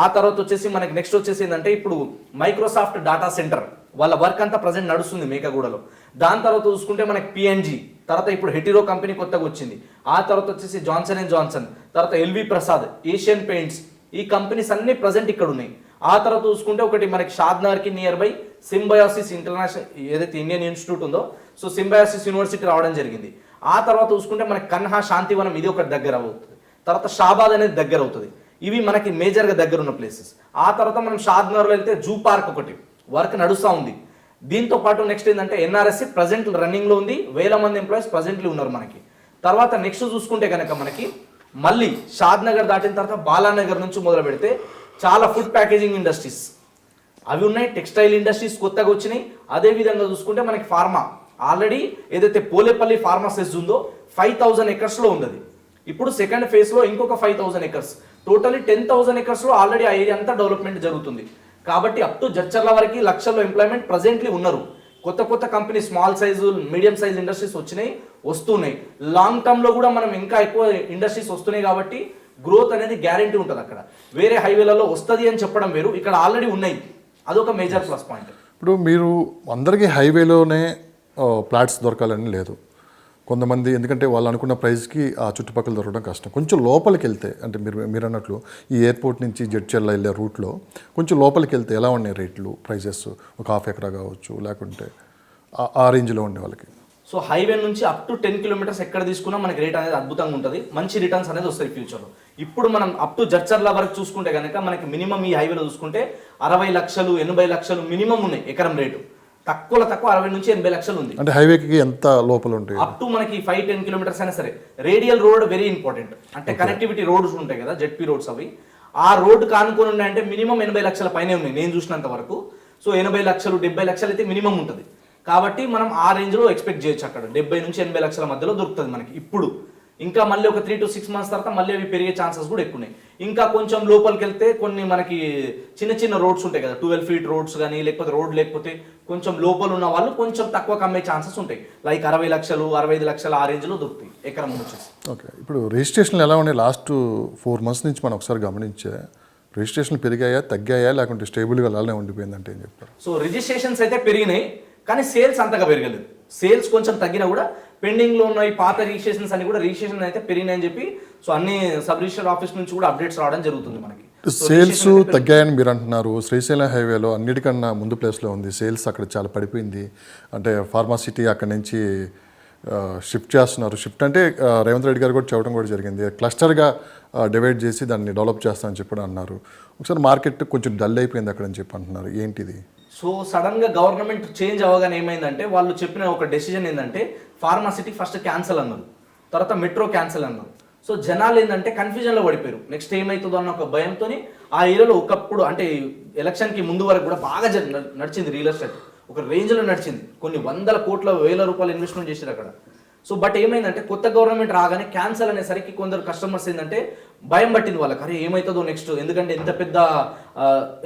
ఆ తర్వాత వచ్చేసి మనకి నెక్స్ట్ వచ్చేసి ఏంటంటే ఇప్పుడు మైక్రోసాఫ్ట్ డాటా సెంటర్ వాళ్ళ వర్క్ అంతా ప్రజెంట్ నడుస్తుంది మేకగూడలో. దాని తర్వాత చూసుకుంటే మనకి PNG, తర్వాత ఇప్పుడు హెటిరో కంపెనీ కొత్తగా వచ్చింది. ఆ తర్వాత వచ్చేసి జాన్సన్, తర్వాత LV ప్రసాద్, ఏషియన్ పెయింట్స్, ఈ కంపెనీస్ అన్ని ప్రజెంట్ ఇక్కడ ఉన్నాయి. ఆ తర్వాత చూసుకుంటే ఒకటి మనకి షాద్నగర్కి నియర్ బై సింబయాసిస్ ఇంటర్నేషనల్ ఏదైతే ఇండియన్ ఇన్స్టిట్యూట్ ఉందో, సో సింబయాసిస్ యూనివర్సిటీ రావడం జరిగింది. ఆ తర్వాత చూసుకుంటే మనకి కన్హా శాంతివనం ఇది ఒకటి దగ్గర అవుతుంది. తర్వాత షాబాద్ అనేది దగ్గర అవుతుంది. ఇవి మనకి మేజర్గా దగ్గర ఉన్న ప్లేసెస్. ఆ తర్వాత మనం షాద్నగర్లో వెళ్తే జూ పార్క్ ఒకటి వర్క్ నడుస్తూ ఉంది. దీంతో పాటు నెక్స్ట్ ఏంటంటే NRSC ప్రజెంట్ రన్నింగ్లో ఉంది. 1000 మంది ఎంప్లాయీస్ ప్రజెంట్లీ ఉన్నారు మనకి. తర్వాత నెక్స్ట్ చూసుకుంటే కనుక మనకి మళ్ళీ షాద్నగర్ దాటిన తర్వాత బాలానగర్ నుంచి మొదలు పెడితే చాలా ఫుడ్ ప్యాకేజింగ్ ఇండస్ట్రీస్ అవి ఉన్నాయి. టెక్స్టైల్ ఇండస్ట్రీస్ కొత్తగా వచ్చినాయి. అదేవిధంగా చూసుకుంటే మనకి ఫార్మా ఆల్రెడీ ఏదైతే పోలేపల్లి ఫార్మా సెస్ ఉందో 5,000 acres ఉంది. ఇప్పుడు సెకండ్ ఫేజ్లో ఇంకొక 5,000 acres, టోటల్లీ 10,000 acresలో ఆల్రెడీ ఆ ఏరియా అంతా డెవలప్మెంట్ జరుగుతుంది. కాబట్టి అప్ టు జడ్చర్ల వరకు లక్షల్లో ఎంప్లాయ్మెంట్ ప్రజెంట్లీ ఉన్నారు. కొత్త company small size medium size industries వస్తున్నాయి. లాంగ్ టర్మ్లో కూడా మనం ఇంకా ఎక్కువ ఇండస్ట్రీస్ వస్తున్నాయి. కాబట్టి గ్రోత్ అనేది గ్యారంటీ ఉంటుంది అక్కడ. వేరే హైవేలలో వస్తుంది అని చెప్పడం వేరు, ఇక్కడ ఆల్రెడీ ఉన్నాయి. అదొక మేజర్ ప్లస్ పాయింట్. ఇప్పుడు మీరు అందరికీ హైవేలోనే ఫ్లాట్స్ దొరకాలని లేదు. కొంతమంది ఎందుకంటే వాళ్ళు అనుకున్న ప్రైస్కి ఆ చుట్టుపక్కల దొరకడం కష్టం. కొంచెం లోపలికి వెళ్తే అంటే మీరు అన్నట్లు ఈ ఎయిర్పోర్ట్ నుంచి జడ్చర్ల వెళ్ళే రూట్లో కొంచెం లోపలికి వెళ్తే ఎలా ఉన్నాయి రేట్లు, ప్రైజెస్? ఒక 1/2 acre కావచ్చు, లేకుంటే ఆ రేంజ్లో ఉండే వాళ్ళకి. సో హైవే నుంచి అప్ టు 10 kilometers ఎక్కడ తీసుకున్నా మనకి రేట్ అనేది అద్భుతంగా ఉంటుంది. మంచి రిటర్న్స్ అనేది వస్తాయి ఫ్యూచర్లో. ఇప్పుడు మనం అప్ టు జడ్చర్ల వరకు చూసుకుంటే కనుక మనకి మినిమం ఈ హైవేలో చూసుకుంటే 60 లక్షలు 80 లక్షలు మినిమం ఉన్నాయి ఎకరం రేటు. తక్కువ 60 నుంచి 80 లక్షలు ఉంది. అంటే హైవేకి ఎంత లోపల ఉంటాయి? అప్ టు మనకి 5-10 kilometers అయినా సరే. Radial road very important. అంటే కనెక్టివిటీ రోడ్స్ ఉంటాయి కదా, జెడ్పీ రోడ్స్ అవి. ఆ రోడ్డు కానుకొని ఉన్నాయంటే మినిమం 80 లక్షల పైనే ఉన్నాయి నేను చూసినంత వరకు. సో 80 లక్షలు 70 లక్షలు అయితే మినిమం ఉంటుంది. కాబట్టి మనం ఆ రేంజ్లో ఎక్స్పెక్ట్ చేయొచ్చు. అక్కడ 70 నుంచి 80 లక్షల మధ్యలో దొరుకుతుంది మనకి ఇప్పుడు. ఇంకా మళ్ళీ ఒక 3 to 6 months తర్వాత మళ్ళీ అవి పెరిగే ఛాన్సెస్ కూడా ఎక్కువ ఉన్నాయి. ఇంకా కొంచెం లోపలికి వెళ్తే కొన్ని మనకి చిన్న చిన్న రోడ్స్ ఉంటాయి కదా, 12 feet రోడ్స్ కానీ, లేకపోతే రోడ్ లేకపోతే కొంచెం లోపల ఉన్న వాళ్ళు కొంచెం తక్కువ అమ్మే ఛాన్సెస్ ఉంటాయి. లైక్ 60 లక్షలు 65 లక్షలు ఆ రేంజ్లో దొరుకుతాయి ఎకరం వచ్చేసి. ఓకే, ఇప్పుడు రిజిస్ట్రేషన్లు ఎలా ఉన్నాయి? లాస్ట్ 4 months నుంచి మనం ఒకసారి గమనించే రిజిస్ట్రేషన్లు పెరిగాయా, తగ్గాయా, లేకుంటే స్టేబుల్గా అలానే ఉండిపోయిందంటే ఏం చెప్తారు? సో రిజిస్ట్రేషన్స్ అయితే పెరిగినాయి, కానీ సేల్స్ అంతగా పెరగలేదు. సేల్స్ కొంచెం తగ్గినా కూడా పెండింగ్లో ఉన్న ఈ పాత రిజిస్ట్రేషన్స్ అన్ని కూడా రిజిస్ట్రేషన్ అయితే పెరిగినాయని చెప్పి సో అన్ని సబ్ రిజిస్టర్ ఆఫీస్ నుంచి కూడా అప్డేట్స్ రావడం జరుగుతుంది మనకి. సేల్స్ తగ్గాయని మీరు అంటున్నారు. శ్రీశైలం హైవేలో అన్నిటికన్నా ముందు ప్లేస్లో ఉంది. సేల్స్ అక్కడ చాలా పడిపోయింది. అంటే ఫార్మాసిటీ అక్కడి నుంచి షిఫ్ట్ చేస్తున్నారు. షిఫ్ట్ అంటే రేవంత్ రెడ్డి గారు కూడా చెప్పడం కూడా జరిగింది. క్లస్టర్గా డివైడ్ చేసి దాన్ని డెవలప్ చేస్తామని చెప్పి అన్నారు. ఒకసారి మార్కెట్ కొంచెం డల్ అయిపోయింది అక్కడ అని చెప్పి అంటున్నారు. ఏంటిది? సో సడన్గా గవర్నమెంట్ చేంజ్ అవ్వగానే ఏమైందంటే వాళ్ళు చెప్పిన ఒక డెసిజన్ ఏంటంటే ఫార్మాసిటీ ఫస్ట్ క్యాన్సల్ అన్నారు, తర్వాత మెట్రో క్యాన్సల్ అన్నారు. సో జనాలు ఏంటంటే కన్ఫ్యూజన్లో పడిపోయారు. నెక్స్ట్ ఏమవుతుందో అన్న ఒక భయంతో ఆ ఏరియాలో ఒకప్పుడు అంటే ఎలక్షన్కి ముందు వరకు కూడా బాగా నడిచింది రియల్ ఎస్టేట్, ఒక రేంజ్లో నడిచింది. కొన్ని 100 కోట్ల 1000 రూపాయలు ఇన్వెస్ట్మెంట్ చేశారు అక్కడ. సో బట్ ఏమైందంటే కొత్త గవర్నమెంట్ రాగానే క్యాన్సల్ అనేసరికి కొందరు కస్టమర్స్ ఏంటంటే భయం పట్టింది వాళ్ళకి, అరే ఏమవుతుందో నెక్స్ట్, ఎందుకంటే ఎంత పెద్ద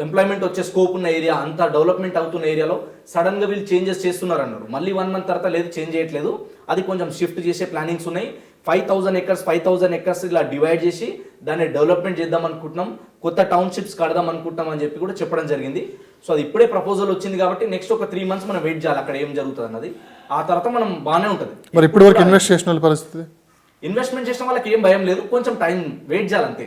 ఎంప్లాయ్మెంట్ వచ్చే స్కోప్ ఉన్న ఏరియా, అంత డెవలప్మెంట్ అవుతున్న ఏరియాలో సడన్గా వీళ్ళు చేంజెస్ చేస్తున్నారు అన్నారు. మళ్ళీ 1 month తర్వాత లేదు చేంజ్ చేయట్లేదు, అది కొంచెం షిఫ్ట్ చేసే ప్లానింగ్స్ ఉన్నాయి. 5,000 acres ఇలా డివైడ్ చేసి దాన్ని డెవలప్మెంట్ చేద్దాం అనుకుంటున్నాం, కొత్త టౌన్షిప్స్ కడదాం అనుకుంటున్నాం అని చెప్పి కూడా చెప్పడం జరిగింది. సో అది ఇప్పుడే ప్రపోజల్ వచ్చింది కాబట్టి నెక్స్ట్ ఒక 3 months మనం వెయిట్ చేయాలి అక్కడ ఏం జరుగుతుంది అన్నది. ఆ తర్వాత మనం బాగానే ఉంటుంది. మరి ఇప్పటి వరకు ఇన్వెస్ట్ చేసిన పరిస్థితి, ఇన్వెస్ట్మెంట్ చేసిన వాళ్ళకి ఏం భయం లేదు, కొంచెం టైం వెయిట్ చేయాలి అంతే.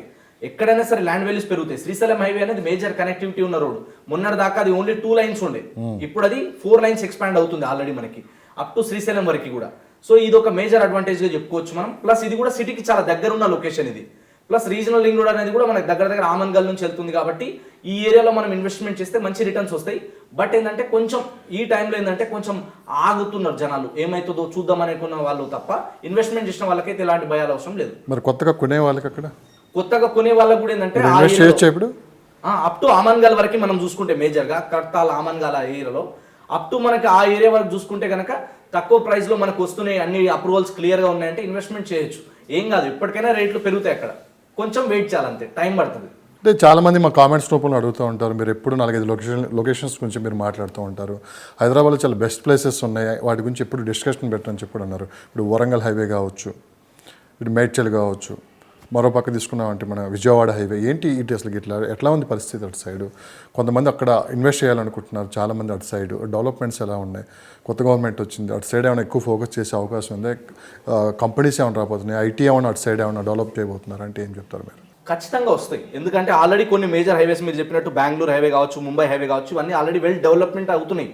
ఎక్కడైనా సరే ల్యాండ్ వాల్యూస్ పెరుగుతాయి. శ్రీశైలం హైవే అనేది మేజర్ కనెక్టివిటీ ఉన్న రోడ్. మొన్నటి దాకా అది ఓన్లీ 2 lines ఉండే, ఇప్పుడు అది 4 lines ఎక్స్పాండ్ అవుతుంది ఆల్రెడీ మనకి అప్ టు శ్రీశైలం వరకు కూడా. సో ఇది ఒక మేజర్ అడ్వాంటేజ్గా చెప్పుకోవచ్చు మనం. ప్లస్ ఇది కూడా సిటీకి చాలా దగ్గర ఉన్న లొకేషన్ ఇది. ప్లస్ రీజనల్ లింక్ రోడ్ అనేది కూడా మనకి దగ్గర ఆమన్గల్ నుంచి వెళ్తుంది కాబట్టి ఈ ఏరియాలో మనం ఇన్వెస్ట్మెంట్ చేస్తే మంచి రిటర్న్స్ వస్తాయి. బట్ ఏంటంటే కొంచెం ఈ టైంలో ఏంటంటే కొంచెం ఆగుతున్నారు జనాలు, ఏమవుతుందో చూద్దాం అనుకున్న వాళ్ళు తప్ప ఇన్వెస్ట్మెంట్ చేసిన వాళ్ళకైతే ఎలాంటి భయాలు అవసరం లేదు. మరి కొత్తగా కొనే వాళ్ళకి అక్కడ కొత్తగా కొనే వాళ్ళకి కూడా ఏంటంటే అప్ టు ఆమన్గల్ వరకు మనం చూసుకుంటే మేజర్గా కర్తాల్ ఆమన్గల్ ఏరియాలో అప్ టు మనకి ఆ ఏరియా వరకు చూసుకుంటే కనుక తక్కువ ప్రైస్లో మనకు వస్తున్నాయి, అన్ని అప్రూవల్స్ క్లియర్గా ఉన్నాయంటే ఇన్వెస్ట్మెంట్ చేయొచ్చు, ఏం కాదు. ఇప్పటికైనా రేట్లు పెరుగుతాయి అక్కడ, కొంచెం వెయిట్ చేయాలంతే, టైం పడుతుంది. అంటే చాలామంది మా కామెంట్స్ రూపంలో అడుగుతూ ఉంటారు, మీరు ఎప్పుడు 4-5 లొకేషన్స్ గురించి మీరు మాట్లాడుతూ ఉంటారు. హైదరాబాద్లో చాలా బెస్ట్ ప్లేసెస్ ఉన్నాయి, వాటి గురించి ఎప్పుడు డిస్కషన్ పెట్టని చెప్పి అన్నారు. ఇప్పుడు వరంగల్ హైవే కావచ్చు, ఇటు మేడ్చల్ కావచ్చు, మరో పక్క తీసుకున్నామంటే మన విజయవాడ హైవే. ఏంటి ఇటు అసలు ఇట్లా ఎట్లా ఉంది పరిస్థితి అటు సైడు? కొంతమంది అక్కడ ఇన్వెస్ట్ చేయాలనుకుంటున్నారు, చాలామంది అటు సైడ్ డెవలప్మెంట్స్ ఎలా ఉన్నాయి? కొత్త గవర్నమెంట్ వచ్చింది, అటు సైడ్ ఏమైనా ఎక్కువ ఫోకస్ చేసే అవకాశం ఉంది? కంపెనీస్ ఏమైనా రాబోతున్నాయి, ఐటీ ఏమైనా అటు సైడ్ ఏమైనా డెవలప్ చేయబోతున్నారు అంటే ఏం చెప్తారు మీరు? ఖచ్చితంగా వస్తాయి, ఎందుకంటే ఆల్రెడీ కొన్ని మేజర్ హైవేస్ మీరు చెప్పినట్టు బెంగళూరు హైవే కావచ్చు, ముంబై హైవే కావచ్చు, ఇవన్నీ ఆల్రెడీ వెల్ డెవలప్మెంట్ అవుతున్నాయి.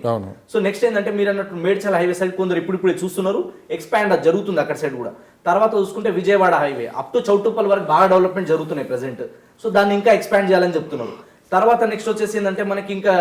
సో నెక్స్ట్ ఏంటంటే మీరు అన్నట్టు మేడ్చల్ హైవే సైడ్ కొందరు ఇప్పుడే చూస్తున్నారు, ఎక్స్పాండ్ జరుగుతుంది అక్కడ సైడ్ కూడా. తర్వాత చూసుకుంటే Vijayawada highway up to Choutuppal వరకు బాగా డెవలప్మెంట్ జరుగుతున్నాయి ప్రెసెంట్. సో దాన్ని ఇంకా ఎక్స్పాండ్ చేయాలని చెప్తున్నారు. తర్వాత నెక్స్ట్ వచ్చేసి ఏంటంటే మనకి ఇంకా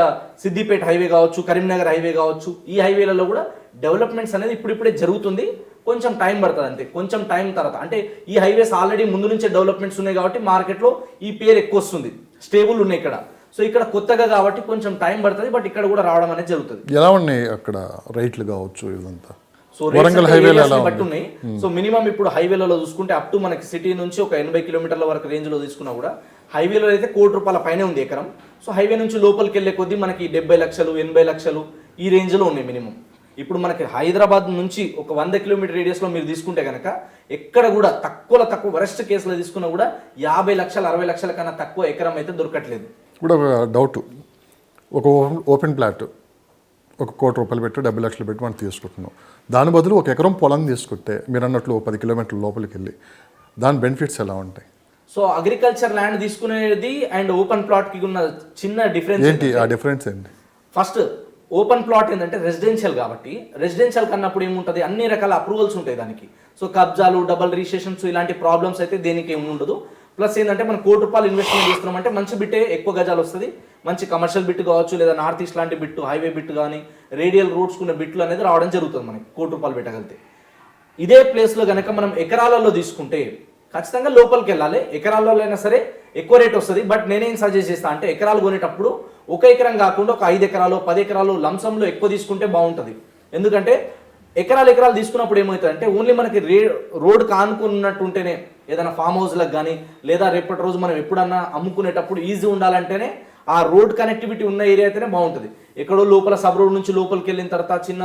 సిద్దిపేట హైవే కావచ్చు, కరీంనగర్ హైవే కావచ్చు, ఈ హైవేలలో కూడా డెవలప్మెంట్స్ అనేది ఇప్పుడిప్పుడే జరుగుతుంది, కొంచెం టైం పడుతుంది అంతే. కొంచెం టైం తర్వాత అంటే ఈ హైవేస్ ఆల్రెడీ ముందు నుంచే డెవలప్మెంట్స్ ఉన్నాయి కాబట్టి మార్కెట్లో ఈ పేరు ఎక్కువ వస్తుంది, స్టేబుల్ ఉన్నాయి ఇక్కడ. సో ఇక్కడ కొత్తగా కాబట్టి కొంచెం టైం పడుతుంది, బట్ ఇక్కడ కూడా రావడం అనేది జరుగుతుంది. ఎలా ఉన్నాయి అక్కడ రైట్లు కావచ్చు ఇదంతా? సో వరంగల్ హైవేలో బట్టి ఉన్నాయి. సో మినిమం ఇప్పుడు హైవేలలో చూసుకుంటే అప్ టు మనకి సిటీ నుంచి ఒక 80 kilometers వరకు రేంజ్లో తీసుకున్నా కూడా హైవేలో అయితే ₹1 కోటి పైనే ఉంది ఎకరం. సో హైవే నుంచి లోపలికి వెళ్ళే కొద్దీ మనకి 70 లక్షలు 80 లక్షలు ఈ రేంజ్లో ఉన్నాయి మినిమం. ఇప్పుడు మనకి హైదరాబాద్ నుంచి ఒక 100 kilometer రేడియస్లో మీరు తీసుకుంటే కనుక ఎక్కడ కూడా తక్కువ వరెస్ట్ కేసులో తీసుకున్నా కూడా 50 లక్షలు 60 లక్షల కన్నా తక్కువ ఎకరం అయితే దొరకట్లేదు. ఇప్పుడు ఒక డౌట్, ఒక ఓపెన్ ప్లాట్ ₹1 కోటి పెట్టి 70 లక్షలు పెట్టి మనం తీసుకుంటున్నాం, దాని బదులు 1 ఎకరం పొలం తీసుకుంటే మీరు అన్నట్లు 10 kilometers లోపలికి వెళ్ళి దాని బెనిఫిట్స్ ఎలా ఉంటాయి? సో అగ్రికల్చర్ ల్యాండ్ తీసుకునేది అండ్ ఓపెన్ ప్లాట్కి ఉన్న చిన్న డిఫరెన్స్ ఏంటి? ఆ డిఫరెన్స్ ఏంటి? ఫస్ట్ ఓపెన్ ప్లాట్ ఏంటంటే రెసిడెన్షియల్ కాబట్టి, రెసిడెన్షియల్ కన్నప్పుడు ఏముంటుంది, అన్ని రకాల అప్రూవల్స్ ఉంటాయి దానికి. సో కబ్జాలు, డబల్ రిజిస్ట్రేషన్స్ ఇలాంటి ప్రాబ్లమ్స్ అయితే దేనికి ఏమి ఉండదు. ప్లస్ ఏంటంటే మనం ₹1 కోటి ఇన్వెస్ట్మెంట్ చేస్తున్నామంటే మంచి బిట్టే, ఎక్కువ గజాలు వస్తుంది, మంచి కమర్షియల్ బిట్ కావచ్చు, లేదా నార్త్ ఈస్ట్ లాంటి బిట్టు, హైవే బిట్ కానీ రేడియల్ రూట్స్ ఉన్న బిట్లు అనేది రావడం జరుగుతుంది మనకి ₹1 కోటి పెట్టగలిగితే. ఇదే ప్లేస్లో కనుక మనం ఎకరాలలో తీసుకుంటే ఖచ్చితంగా లోపలికి వెళ్ళాలి. ఎకరాల్లో అయినా సరే ఎక్కువ రేట్ వస్తుంది. బట్ నేనేం సజెస్ట్ చేస్తాను అంటే ఎకరాలు కొనేటప్పుడు ఒక ఎకరం కాకుండా ఒక 5 ఎకరాలు 10 ఎకరాలు లంసంలో ఎక్కువ తీసుకుంటే బాగుంటుంది. ఎందుకంటే ఎకరాలు తీసుకున్నప్పుడు ఏమవుతుందంటే ఓన్లీ మనకి రోడ్ కానుకున్నట్టు ఉంటేనే, ఏదైనా ఫామ్ హౌస్లకు కానీ లేదా రేపటి రోజు మనం ఎప్పుడన్నా అమ్ముకునేటప్పుడు ఈజీ ఉండాలంటేనే ఆ రోడ్ కనెక్టివిటీ ఉన్న ఏరియా అయితేనే బాగుంటుంది. ఎక్కడో లోపల సబ్ రోడ్ నుంచి లోపలికి వెళ్ళిన తర్వాత చిన్న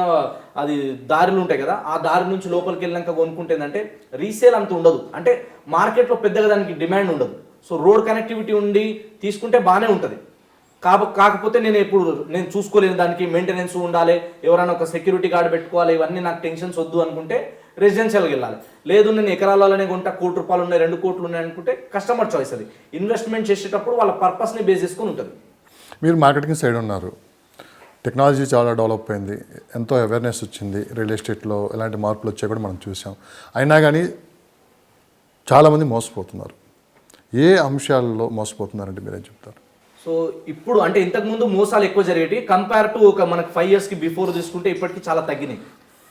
అది దారులు ఉంటాయి కదా, ఆ దారి నుంచి లోపలికి వెళ్ళినాక కొనుక్కుంటే ఏంటంటే రీసేల్ అంత ఉండదు, అంటే మార్కెట్లో పెద్దగా దానికి డిమాండ్ ఉండదు. సో రోడ్ కనెక్టివిటీ ఉండి తీసుకుంటే బాగానే ఉంటుంది. కాకపోతే నేను చూసుకోలేను, దానికి మెయింటెనెన్స్ ఉండాలి, ఎవరైనా ఒక సెక్యూరిటీ గార్డ్ పెట్టుకోవాలి, ఇవన్నీ నాకు టెన్షన్స్ వద్దు అనుకుంటే రెసిడెన్షియల్కి వెళ్ళాలి. లేదు నేను ఎకరాలనే కొంటా, ₹1 ఉన్నాయి 2 కోట్లు ఉన్నాయి అనుకుంటే కస్టమర్ చాయిస్. అది ఇన్వెస్ట్మెంట్ చేసేటప్పుడు వాళ్ళ పర్పస్ని బేస్ చేసుకొని ఉంటుంది. మీరు మార్కెటింగ్ సైడ్ ఉన్నారు, టెక్నాలజీ చాలా డెవలప్ అయింది, ఎంతో అవేర్నెస్ వచ్చింది, రియల్ ఎస్టేట్లో ఎలాంటి మార్పులు వచ్చాయి కూడా మనం చూసాం. అయినా కానీ చాలామంది మోసపోతున్నారు. ఏ అంశాలలో మోసపోతున్నారంటే మీరేం చెప్తారు? సో ఇప్పుడు అంటే ఇంతకుముందు మోసాలు ఎక్కువ జరిగేవి, కంపేర్ టు ఒక మనకు 5 yearsకి బిఫోర్ తీసుకుంటే ఇప్పటికీ చాలా తగ్గినాయి.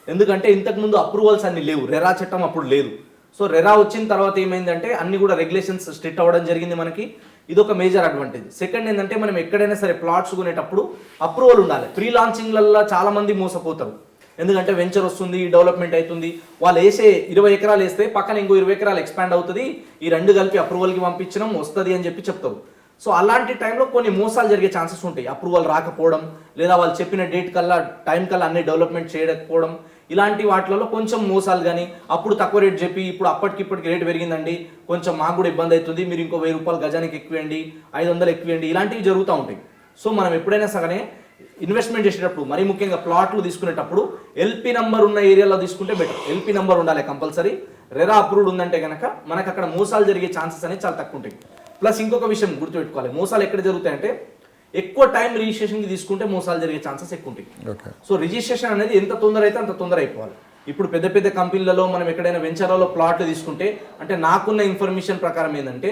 ఎందుకంటే ఇంతకుముందు అప్రూవల్స్ అన్ని లేవు, రెరా చట్టం అప్పుడు లేదు. సో రెరా వచ్చిన తర్వాత ఏమైందంటే అన్ని కూడా రెగ్యులేషన్స్ స్ట్రిక్ట్ అవ్వడం జరిగింది మనకి. ఇదొక మేజర్ అడ్వాంటేజ్. సెకండ్ ఏంటంటే మనం ఎక్కడైనా సరే ప్లాట్స్ కొనేటప్పుడు అప్రూవల్ ఉండాలి. ప్రీ లాంచింగ్లలో చాలా మంది మోసపోతారు. ఎందుకంటే వెంచర్ వస్తుంది, డెవలప్మెంట్ అవుతుంది, వాళ్ళు వేసే 20 ఎకరాలు వేస్తే పక్కన ఇంకో 20 ఎకరాలు ఎక్స్పాండ్ అవుతుంది, ఈ 2 కలిపి అప్రూవల్కి పంపించడం వస్తుంది అని చెప్తారు. సో అలాంటి టైంలో కొన్ని మోసాలు జరిగే ఛాన్సెస్ ఉంటాయి. అప్రూవల్ రాకపోవడం, లేదా వాళ్ళు చెప్పిన డేట్ కల్లా టైం కల్లా అన్ని డెవలప్మెంట్ చేయకపోవడం, ఇలాంటి వాటిలలో కొంచెం మోసాలు. కానీ అప్పుడు తక్కువ రేట్ చెప్పి ఇప్పుడు అప్పటికిప్పటికి రేట్ పెరిగిందండి, కొంచెం మాకు కూడా ఇబ్బంది అవుతుంది, మీరు ఇంకో ₹1000 గజానికి ఎక్కువేయండి, 500 ఎక్కువేయండి, ఇలాంటివి జరుగుతూ ఉంటాయి. సో మనం ఎప్పుడైనా సరే ఇన్వెస్ట్మెంట్ చేసేటప్పుడు, మరీ ముఖ్యంగా ప్లాట్లు తీసుకునేటప్పుడు ఎల్పీ నెంబర్ ఉన్న ఏరియాలో తీసుకుంటే బెటర్. ఎల్పీ నెంబర్ ఉండాలి కంపల్సరీ. రెరా అప్రూవ్డ్ ఉందంటే కనుక మనకు అక్కడ మోసాలు జరిగే ఛాన్సెస్ అనేది చాలా తక్కువ ఉంటాయి. ప్లస్ ఇంకొక విషయం గుర్తుపెట్టుకోవాలి, మోసాలు ఎక్కడ జరుగుతాయంటే ఎక్కువ టైం రిజిస్ట్రేషన్కి తీసుకుంటే మోసాలు జరిగే ఛాన్సెస్ ఎక్కువ ఉంటాయి. సో రిజిస్ట్రేషన్ అనేది ఎంత తొందర అయితే అంత తొందర అయిపోవాలి. ఇప్పుడు పెద్ద పెద్ద కంపెనీలలో మనం ఎక్కడైనా వెంచర్లలో ప్లాట్లు తీసుకుంటే, అంటే నాకున్న ఇన్ఫర్మేషన్ ప్రకారం ఏంటంటే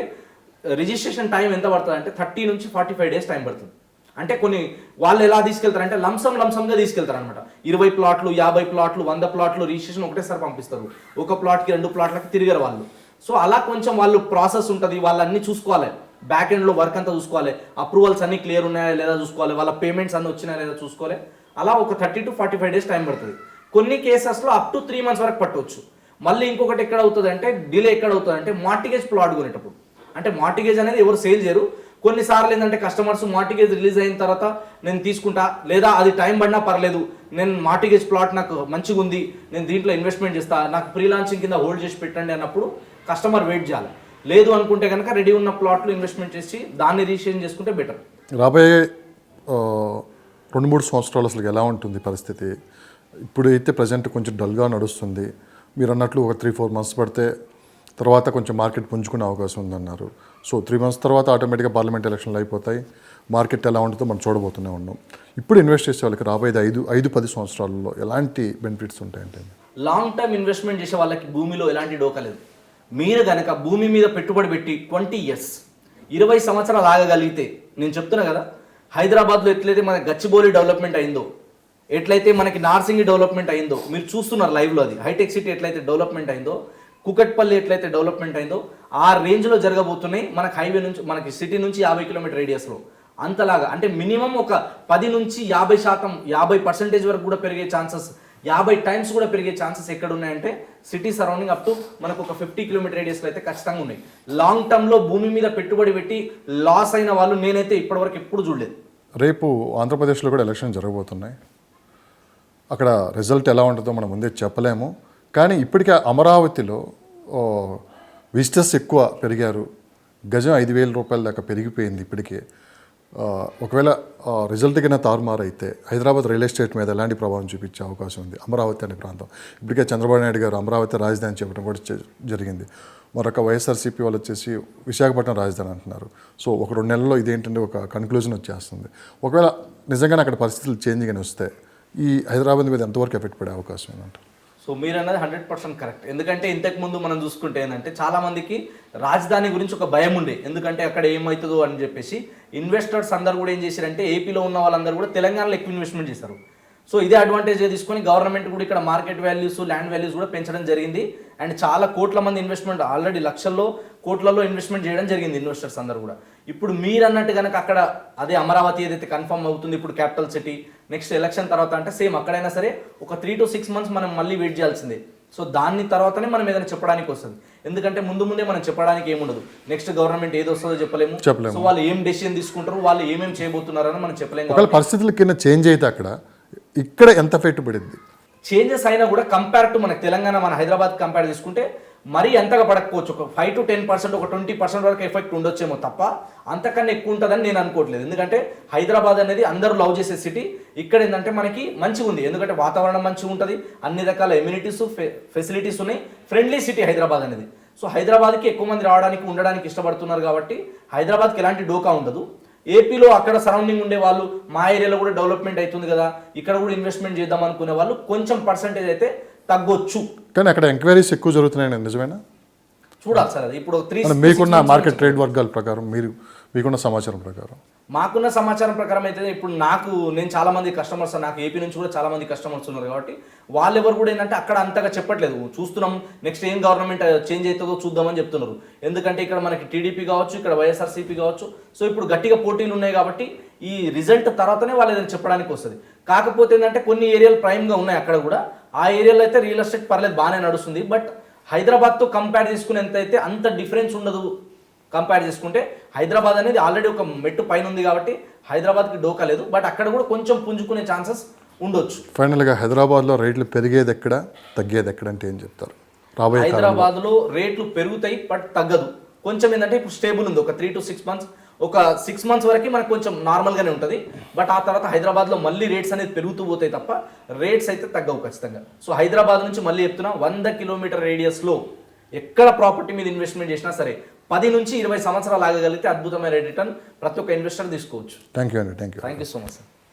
రిజిస్ట్రేషన్ టైం ఎంత పడుతుంది అంటే 30 నుంచి 45 days టైం పడుతుంది. అంటే కొన్ని వాళ్ళు ఎలా తీసుకెళ్తారంటే లంసంగా తీసుకెళ్తారు అనమాట. 20 ప్లాట్లు 50 ప్లాట్లు 100 ప్లాట్లు రిజిస్ట్రేషన్ ఒకటేసారి పంపిస్తారు. ఒక ప్లాట్కి 2 ప్లాట్లకి తిరిగారు వాళ్ళు. సో అలా కొంచెం వాళ్ళు ప్రాసెస్ ఉంటుంది, వాళ్ళన్నీ చూసుకోవాలి, బ్యాక్ ఎండ్లో వర్క్ అంతా చూసుకోవాలి, అప్రూవల్స్ అన్ని క్లియర్ ఉన్నాయా లేదా చూసుకోవాలి, వాళ్ళ పేమెంట్స్ అన్ని వచ్చినాయా లేదా చూసుకోవాలి. అలా ఒక 30 to 45 days టైం పడుతుంది. కొన్ని కేసెస్లో అప్ టు 3 months వరకు పట్టవచ్చు. మళ్ళీ ఇంకొకటి ఎక్కడ అవుతుంది అంటే డిలే ఎక్కడ అవుతుంది అంటే మార్టిగేజ్ ప్లాట్ కొనేటప్పుడు. అంటే మార్టిగేజ్ అనేది ఎవరు సేల్ చేయరు. కొన్నిసార్లు ఏంటంటే కస్టమర్స్ మార్టిగేజ్ రిలీజ్ అయిన తర్వాత నేను తీసుకుంటా, లేదా అది టైం పడినా పర్లేదు, నేను మార్టిగేజ్ ప్లాట్ నాకు మంచిగా ఉంది, నేను దీంట్లో ఇన్వెస్ట్మెంట్ చేస్తా, నాకు ప్రీ లాంచింగ్ కింద హోల్డ్ చేసి పెట్టండి అన్నప్పుడు కస్టమర్ వెయిట్ చేయాలి. లేదు అనుకుంటే కనుక రెడీ ఉన్న ప్లాట్లు ఇన్వెస్ట్మెంట్ చేసి దాన్ని రిజిస్ట్రేషన్ చేసుకుంటే బెటర్. రాబోయే 2-3 సంవత్సరాలు అసలు ఎలా ఉంటుంది పరిస్థితి? ఇప్పుడు అయితే ప్రజెంట్ కొంచెం డల్గా నడుస్తుంది. మీరు అన్నట్లు ఒక 3-4 months పడితే తర్వాత కొంచెం మార్కెట్ పుంజుకునే అవకాశం ఉందన్నారు. సో 3 months తర్వాత ఆటోమేటిక్గా పార్లమెంట్ ఎలక్షన్లు అయిపోతాయి, మార్కెట్ ఎలా ఉంటుందో మనం చూడబోతూనే ఉన్నాం. ఇప్పుడు ఇన్వెస్ట్ చేసే వాళ్ళకి రాబోయే 5-10 సంవత్సరాలలో ఎలాంటి బెనిఫిట్స్ ఉంటాయంటే? లాంగ్ టర్మ్ ఇన్వెస్ట్మెంట్ చేసే వాళ్ళకి భూమిలో ఎలాంటి డోకా లేదు. మీరు కనుక భూమి మీద పెట్టుబడి పెట్టి 20 years 20 సంవత్సరాలు ఆగగలిగితే, నేను చెప్తున్నా కదా, హైదరాబాద్లో ఎట్లయితే మనకి గచ్చిబౌలి డెవలప్మెంట్ అయిందో, ఎట్లయితే మనకి నార్సింగి డెవలప్మెంట్ అయిందో మీరు చూస్తున్నారు లైవ్లో, అది హైటెక్ సిటీ ఎట్లయితే డెవలప్మెంట్ అయిందో, కుకట్పల్లి ఎట్లయితే డెవలప్మెంట్ అయిందో, ఆ రేంజ్లో జరగబోతున్నాయి. మనకి హైవే నుంచి మనకి సిటీ నుంచి 50 kilometer రేడియస్లో అంతలాగా. అంటే మినిమం ఒక 10 నుంచి 50% 50% వరకు కూడా పెరిగే ఛాన్సెస్, 50 times కూడా పెరిగే ఛాన్సెస్ ఎక్కడ ఉన్నాయంటే సిటీ సరౌండింగ్ అప్ టు మనకు ఒక 50 kilometer రేడియస్లో అయితే ఖచ్చితంగా ఉన్నాయి. లాంగ్ టర్మ్లో భూమి మీద పెట్టుబడి పెట్టి లాస్ అయిన వాళ్ళు నేనైతే ఇప్పటివరకు ఎప్పుడు చూడలేదు. రేపు ఆంధ్రప్రదేశ్లో కూడా ఎలక్షన్ జరగబోతున్నాయి. అక్కడ రిజల్ట్ ఎలా ఉంటుందో మనం ముందే చెప్పలేము. కానీ ఇప్పటికే అమరావతిలో విజిటర్స్ ఎక్కువ పెరిగారు, గజం 5,000 రూపాయల దాకా పెరిగిపోయింది ఇప్పటికే. ఒకవేళ రిజల్ట్ కింద తారుమారు అయితే హైదరాబాద్ రియల్ ఎస్టేట్ మీద ఎలాంటి ప్రభావం చూపించే అవకాశం ఉంది? అమరావతి అనే ప్రాంతం ఇప్పటికే చంద్రబాబు నాయుడు గారు అమరావతి రాజధాని చెప్పడం కూడా జరిగింది. మరొక వైఎస్ఆర్సీపీ వాళ్ళు వచ్చేసి విశాఖపట్నం రాజధాని అంటున్నారు. సో ఒక 2 నెలల్లో ఇదేంటంటే ఒక కన్క్లూజన్ వచ్చేస్తుంది. ఒకవేళ నిజంగానే అక్కడ పరిస్థితులు చేంజ్ కానీ వస్తే ఈ హైదరాబాద్ మీద ఎంతవరకు ఎఫెక్ట్ పడే అవకాశం ఏంటంటే? సో మీరు అన్నది 100% కరెక్ట్. ఎందుకంటే ఇంతకుముందు మనం చూసుకుంటే ఏంటంటే చాలామందికి రాజధాని గురించి ఒక భయం ఉండే, ఎందుకంటే అక్కడ ఏమవుతుందో అని చెప్పేసి ఇన్వెస్టర్స్ అందరూ కూడా ఏం చేశారంటే ఏపీలో ఉన్న వాళ్ళందరూ కూడా తెలంగాణలో ఎక్కువ ఇన్వెస్ట్మెంట్ చేశారు. సో ఇదే అడ్వాంటేజ్ తీసుకొని గవర్నమెంట్ కూడా ఇక్కడ మార్కెట్ వాల్యూస్ ల్యాండ్ వాల్యూస్ కూడా పెంచడం జరిగింది. అండ్ చాలా కోట్ల మంది ఇన్వెస్ట్మెంట్ ఆల్రెడీ లక్షల్లో కోట్లలో ఇన్వెస్ట్మెంట్ చేయడం జరిగింది ఇన్వెస్టర్స్ అందరూ కూడా. ఇప్పుడు మీరు అన్నట్టు కనుక అక్కడ అదే అమరావతి ఏదైతే కన్ఫర్మ్ అవుతుంది ఇప్పుడు క్యాపిటల్ సిటీ, నెక్స్ట్ ఎలక్షన్ తర్వాత అంటే సేమ్ అక్కడైనా సరే ఒక 3 to 6 months మనం మళ్ళీ వెయిట్ చేయాల్సిందే. సో దాని తర్వాతనే మనం ఏదైనా చెప్పడానికి వస్తుంది. ఎందుకంటే ముందే మనం చెప్పడానికి ఏముండదు. నెక్స్ట్ గవర్నమెంట్ ఏది వస్తుందో చెప్పలేము. సో వాళ్ళు ఏం డెసిషన్ తీసుకుంటారు, వాళ్ళు ఏమేమి చేయబోతున్నారని మనం చెప్పలేము. ఒకవేళ పరిస్థితుల కింద చేంజ్ అయితే అక్కడ ఇక్కడ ఎంత ఎఫెక్ట్ పడింది? చేంజెస్ అయినా కూడా కంపేర్ టు మన తెలంగాణ మన హైదరాబాద్ కంపేర్ చేసుకుంటే మరీ ఎంతగా పడకపోవచ్చు. ఒక 5 to 10%, ఒక 20% వరకు ఎఫెక్ట్ ఉండొచ్చేమో తప్ప అంతకన్నా ఎక్కువ ఉంటుందని నేను అనుకోవట్లేదు. ఎందుకంటే హైదరాబాద్ అనేది అందరూ లవ్ చేసే సిటీ. ఇక్కడ ఏంటంటే మనకి మంచిగా ఉంది, ఎందుకంటే వాతావరణం మంచిగా ఉంటుంది, అన్ని రకాల ఎమ్యూనిటీస్ ఫెసిలిటీస్ ఉన్నాయి, ఫ్రెండ్లీ సిటీ హైదరాబాద్ అనేది. సో హైదరాబాద్కి ఎక్కువ మంది రావడానికి ఉండడానికి ఇష్టపడుతున్నారు కాబట్టి హైదరాబాద్కి ఎలాంటి డోకా ఉండదు. ఏపీలో అక్కడ సరౌండింగ్ ఉండే వాళ్ళు మా ఏరియాలో కూడా డెవలప్మెంట్ అవుతుంది కదా, ఇక్కడ కూడా ఇన్వెస్ట్మెంట్ చేద్దాం అనుకునే వాళ్ళు కొంచెం పర్సంటేజ్ అయితే తగ్గొచ్చు. కానీ అక్కడ ఎంక్వైరీస్ ఎక్కువ జరుగుతున్నాయి, నిజమేనా? చూడాలి సార్ అది. ఇప్పుడు మీకున్న మార్కెట్ ట్రేడ్ వర్గాల ప్రకారం మీకున్న సమాచారం ప్రకారం మాకున్న సమాచారం ప్రకారం అయితే ఇప్పుడు నేను చాలా మంది కస్టమర్స్, నాకు ఏపీ నుంచి కూడా చాలా మంది కస్టమర్స్ ఉన్నారు కాబట్టి వాళ్ళెవరు కూడా ఏంటంటే అక్కడ అంతగా చెప్పట్లేదు. చూస్తున్నాం నెక్స్ట్ ఏం గవర్నమెంట్ చేంజ్ అవుతుందో చూద్దామని చెప్తున్నారు. ఎందుకంటే ఇక్కడ మనకి టీడీపీ కావచ్చు, ఇక్కడ వైఎస్ఆర్సీపీ కావచ్చు. సో ఇప్పుడు గట్టిగా పోటీలు ఉన్నాయి కాబట్టి ఈ రిజల్ట్ తర్వాతనే వాళ్ళు ఏదైనా చెప్పడానికి వస్తుంది. కాకపోతే ఏంటంటే కొన్ని ఏరియాలు ప్రైమ్గా ఉన్నాయి అక్కడ కూడా, ఆ ఏరియాలో అయితే రియల్ ఎస్టేట్ పర్లేదు బాగానే నడుస్తుంది. బట్ హైదరాబాద్తో కంపేర్ చేసుకునే ఎంత అయితే అంత డిఫరెన్స్ ఉండదు. కంపేర్ చేసుకుంటే హైదరాబాద్ అనేది ఆల్రెడీ ఒక మెట్టు పైన ఉంది కాబట్టి హైదరాబాద్కి డోకా లేదు. బట్ అక్కడ కూడా కొంచెం పుంజుకునే ఛాన్సెస్ ఉండొచ్చు. ఫైనల్గా హైదరాబాద్లో రేట్లు పెరిగేది ఎక్కడ, తగ్గేది ఎక్కడ అంటే ఏం చెప్తారు? రాబోయే హైదరాబాద్లో రేట్లు పెరుగుతాయి బట్ తగ్గదు. కొంచెం ఏంటంటే ఇప్పుడు స్టేబుల్ ఉంది. ఒక 3 to 6 months, ఒక 6 months వరకు మనకు కొంచెం నార్మల్గానే ఉంటుంది. బట్ ఆ తర్వాత హైదరాబాద్లో మళ్ళీ రేట్స్ అనేది పెరుగుతూ పోతాయి తప్ప రేట్స్ అయితే తగ్గవు ఖచ్చితంగా. సో హైదరాబాద్ నుంచి మళ్ళీ చెప్తున్నా 100 kilometer రేడియస్లో ఎక్కడ ప్రాపర్టీ మీద ఇన్వెస్ట్మెంట్ చేసినా సరే 10 నుంచి 20 సంవత్సరాలు ఆగగలిగితే అద్భుతమైన రిటర్న్ ప్రతి ఒక్క ఇన్వెస్టర్ తీసుకోవచ్చు. థ్యాంక్ యూ అండి. Thank you so much sir.